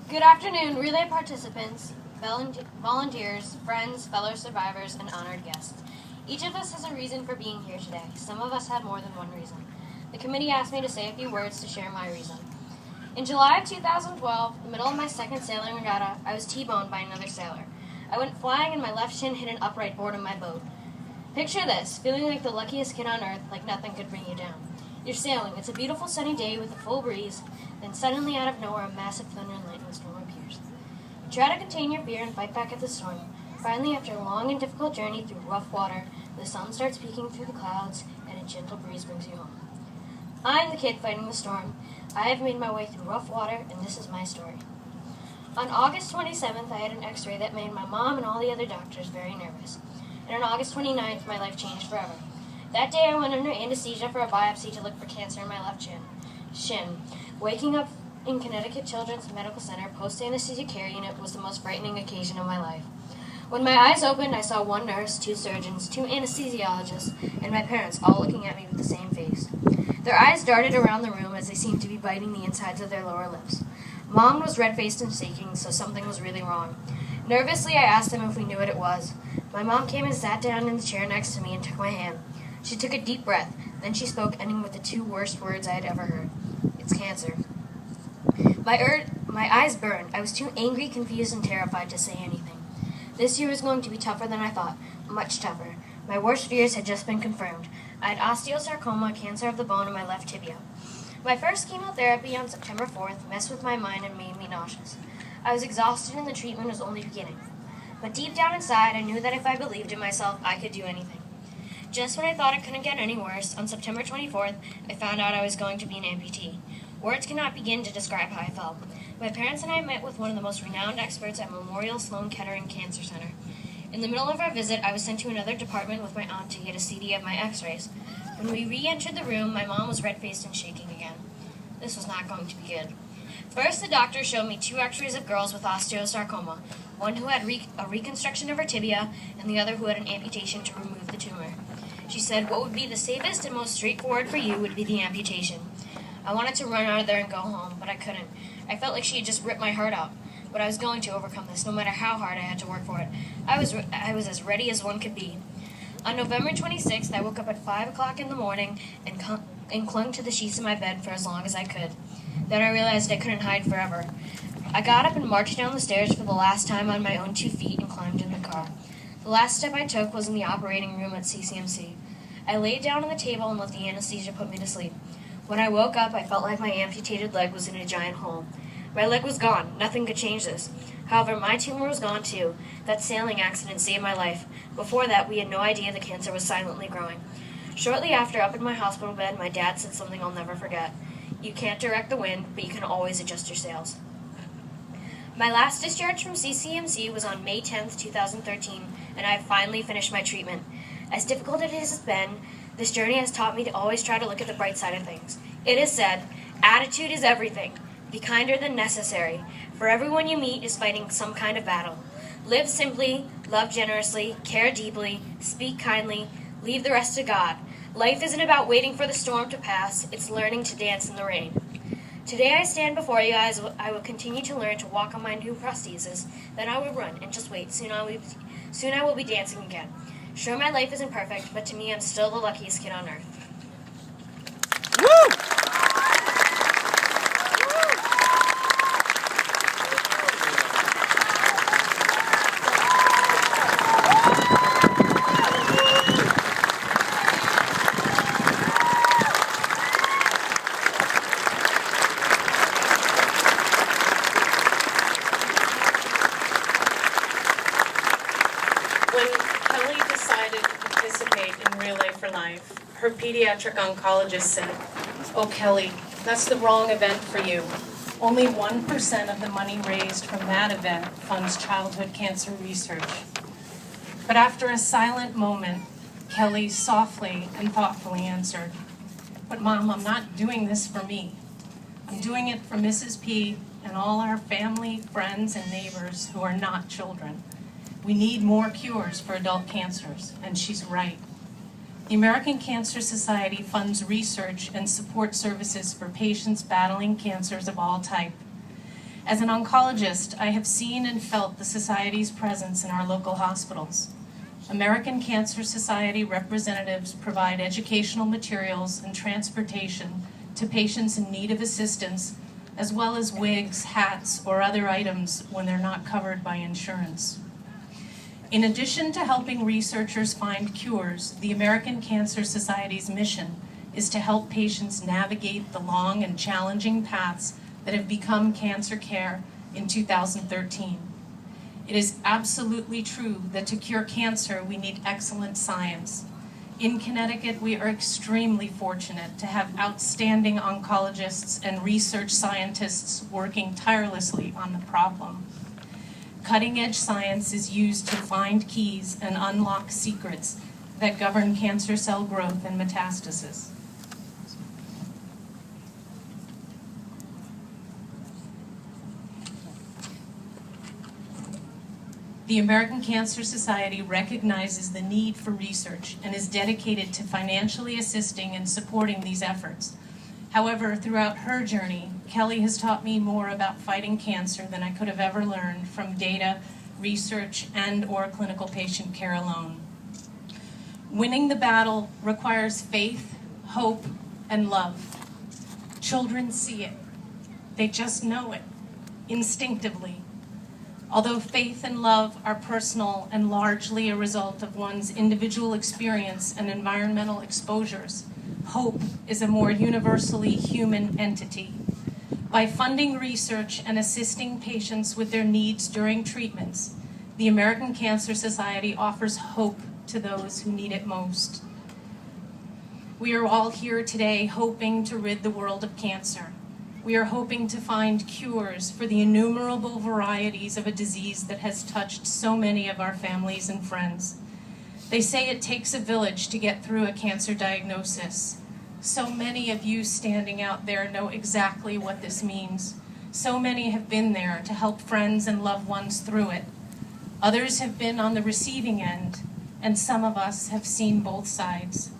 Good afternoon, relay participants, volunteers, friends, fellow survivors, and honored guests. Each of us has a reason for being here today. Some of us had more than one reason. The committee asked me to say a few words to share my reason. In July of 2012, in the middle of my second sailing regatta, I was T-boned by another sailor. I went flying and my left shin hit an upright board of my boat. Picture this, feeling like the luckiest kid on earth, like nothing could bring you down. You're sailing, it's a beautiful sunny day with a full breeze, then suddenly out of nowhere a massive thunder and lightning storm appears. You try to contain your fear and fight back at the storm. Finally, after a long and difficult journey through rough water, the sun starts peeking through the clouds and a gentle breeze brings you home. I'm the kid fighting the storm. I have made my way through rough water, and this is my story. On August 27th, I had an x-ray that made my mom and all the other doctors very nervous. And on August 29th, my life changed forever. That day, I went under anesthesia for a biopsy to look for cancer in my left shin. Waking up in Connecticut Children's Medical Center post-anesthesia care unit was the most frightening occasion of my life. When my eyes opened, I saw one nurse, 2 surgeons, 2 anesthesiologists, and my parents all looking at me with the same face. Their eyes darted around the room as they seemed to be biting the insides of their lower lips. Mom was red-faced and shaking, so something was really wrong. Nervously, I asked them if we knew what it was. My mom came and sat down in the chair next to me and took my hand. She took a deep breath. Then she spoke, ending with the 2 worst words I had ever heard. It's cancer. My eyes burned. I was too angry, confused, and terrified to say anything. This year was going to be tougher than I thought. Much tougher. My worst fears had just been confirmed. I had osteosarcoma, cancer of the bone in my left tibia. My first chemotherapy on September 4th messed with my mind and made me nauseous. I was exhausted and the treatment was only beginning. But deep down inside, I knew that if I believed in myself, I could do anything. Just when I thought it couldn't get any worse, on September 24th, I found out I was going to be an amputee. Words cannot begin to describe how I felt. My parents and I met with one of the most renowned experts at Memorial Sloan Kettering Cancer Center. In the middle of our visit, I was sent to another department with my aunt to get a CD of my x-rays. When we re-entered the room, my mom was red-faced and shaking again. This was not going to be good. First, the doctor showed me 2 x-rays of girls with osteosarcoma, one who had a reconstruction of her tibia, and the other who had an amputation to remove the tumor. She said what would be the safest and most straightforward for you would be the amputation. I wanted to run out of there and go home, but I couldn't. I felt like she had just ripped my heart out. But I was going to overcome this, no matter how hard I had to work for it. I was as ready as one could be. On November 26th, I woke up at 5 o'clock in the morning and clung to the sheets of my bed for as long as I could. Then I realized I couldn't hide forever. I got up and marched down the stairs for the last time on my own 2 feet and climbed in the car. The last step I took was in the operating room at CCMC. I laid down on the table and let the anesthesia put me to sleep. When I woke up, I felt like my amputated leg was in a giant hole. My leg was gone. Nothing could change this. However, my tumor was gone too. That sailing accident saved my life. Before that, we had no idea the cancer was silently growing. Shortly after, up in my hospital bed, my dad said something I'll never forget. You can't direct the wind, but you can always adjust your sails. My last discharge from CCMC was on May 10th, 2013, and I have finally finished my treatment. As difficult as it has been, this journey has taught me to always try to look at the bright side of things. It is said, attitude is everything. Be kinder than necessary, for everyone you meet is fighting some kind of battle. Live simply, love generously, care deeply, speak kindly, leave the rest to God. Life isn't about waiting for the storm to pass, it's learning to dance in the rain. Today I stand before you as I will continue to learn to walk on my new prosthesis, then I will run, and just wait, soon I will be dancing again. Sure, my life isn't perfect, but to me I'm still the luckiest kid on earth. Her pediatric oncologist said, "Oh, Kelly, that's the wrong event for you. Only 1% of the money raised from that event funds childhood cancer research." But after a silent moment, Kelly softly and thoughtfully answered, "But Mom, I'm not doing this for me. I'm doing it for Mrs. P and all our family, friends, and neighbors who are not children. We need more cures for adult cancers, and she's right. The American Cancer Society funds research and support services for patients battling cancers of all type. As an oncologist, I have seen and felt the Society's presence in our local hospitals. American Cancer Society representatives provide educational materials and transportation to patients in need of assistance, as well as wigs, hats, or other items when they're not covered by insurance. In addition to helping researchers find cures, the American Cancer Society's mission is to help patients navigate the long and challenging paths that have become cancer care in 2013. It is absolutely true that to cure cancer, we need excellent science. In Connecticut, we are extremely fortunate to have outstanding oncologists and research scientists working tirelessly on the problem. Cutting-edge science is used to find keys and unlock secrets that govern cancer cell growth and metastasis. The American Cancer Society recognizes the need for research and is dedicated to financially assisting and supporting these efforts. However, throughout her journey, Kelly has taught me more about fighting cancer than I could have ever learned from data, research, and/or clinical patient care alone. Winning the battle requires faith, hope, and love. Children see it. They just know it, instinctively. Although faith and love are personal and largely a result of one's individual experience and environmental exposures, hope is a more universally human entity. By funding research and assisting patients with their needs during treatments, the American Cancer Society offers hope to those who need it most. We are all here today hoping to rid the world of cancer. We are hoping to find cures for the innumerable varieties of a disease that has touched so many of our families and friends. They say it takes a village to get through a cancer diagnosis. So many of you standing out there know exactly what this means. So many have been there to help friends and loved ones through it. Others have been on the receiving end, and some of us have seen both sides.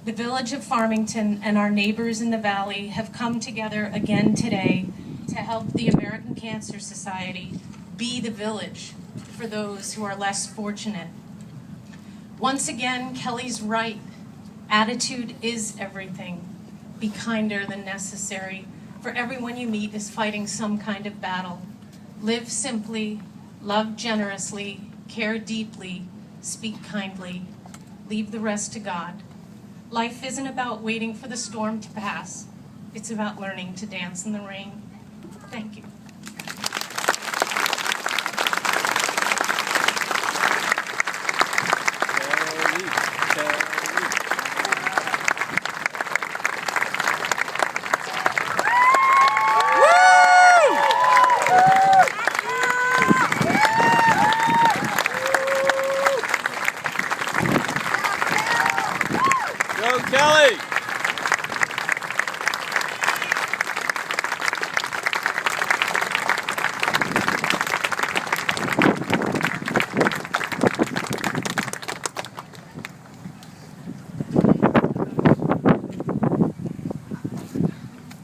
The village of Farmington and our neighbors in the valley have come together again today to help the American Cancer Society be the village for those who are less fortunate. Once again, Kelly's right. Attitude is everything. Be kinder than necessary, for everyone you meet is fighting some kind of battle. Live simply, love generously, care deeply, speak kindly. Leave the rest to God. Life isn't about waiting for the storm to pass. It's about learning to dance in the rain. Thank you.